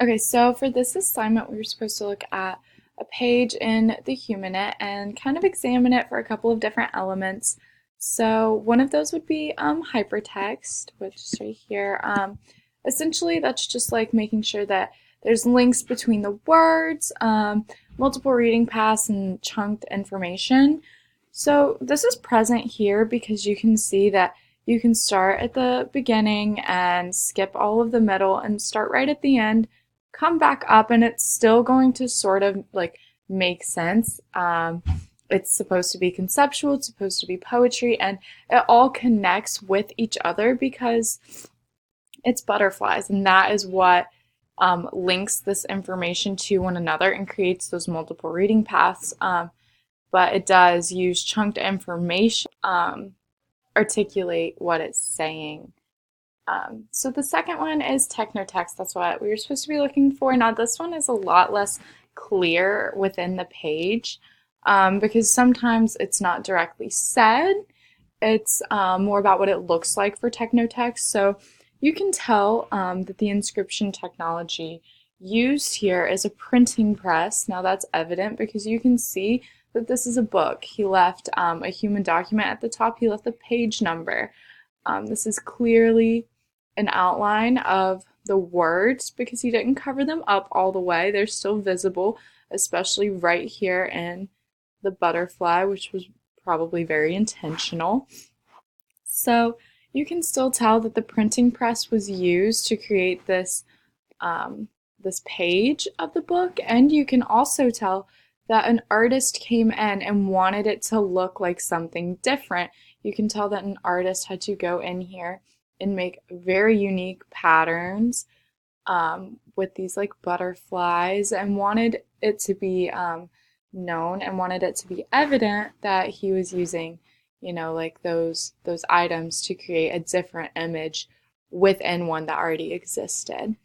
Okay, so for this assignment, we were supposed to look at a page in the Humanit and kind of examine it for a couple of different elements. So one of those would be hypertext, which is right here. Essentially, that's just like making sure that there's links between the words, multiple reading paths, and chunked information. So this is present here because you can see that you can start at the beginning and skip all of the middle and start right at the end, come back up, and it's still going to sort of like make sense. It's supposed to be conceptual, it's supposed to be poetry, and it all connects with each other because it's butterflies, and that is what links this information to one another and creates those multiple reading paths. But it does use chunked information articulate what it's saying. So the second one is technotext. That's what we were supposed to be looking for. Now this one is a lot less clear within the page because sometimes it's not directly said. It's more about what it looks like for technotext. So you can tell that the inscription technology used here is a printing press. Now that's evident because you can see that this is a book. He left a human document at the top. He left the page number. This is clearly an outline of the words because he didn't cover them up all the way. They're still visible, especially right here in the butterfly, which was probably very intentional. So you can still tell that the printing press was used to create this this page of the book, and you can also tell that an artist came in and wanted it to look like something different. You can tell that an artist had to go in here and make very unique patterns with these like butterflies and wanted it to be known and wanted it to be evident that he was using, like those items to create a different image within one that already existed.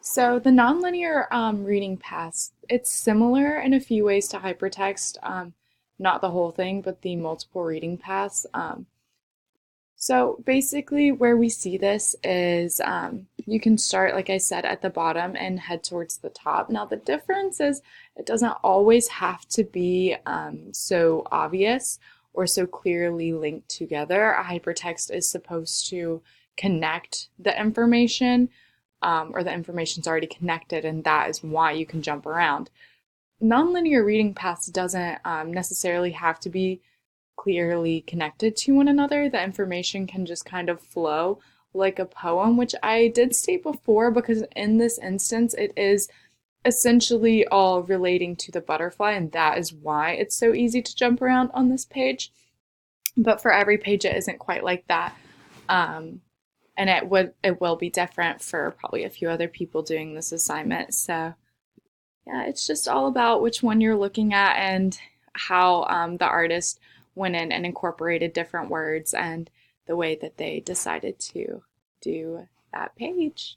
So the nonlinear reading paths, it's similar in a few ways to hypertext, not the whole thing, but the multiple reading paths. So basically where we see this is you can start, like I said, at the bottom and head towards the top. Now the difference is it doesn't always have to be so obvious or so clearly linked together. A hypertext is supposed to connect the information or the information's already connected, and that is why you can jump around. Nonlinear reading paths doesn't necessarily have to be clearly connected to one another. The information can just kind of flow like a poem, which I did state before because in this instance it is essentially all relating to the butterfly, and that is why it's so easy to jump around on this page. But for every page it isn't quite like that. And it will be different for probably a few other people doing this assignment. So yeah, it's just all about which one you're looking at and how the artist went in and incorporated different words and the way that they decided to do that page.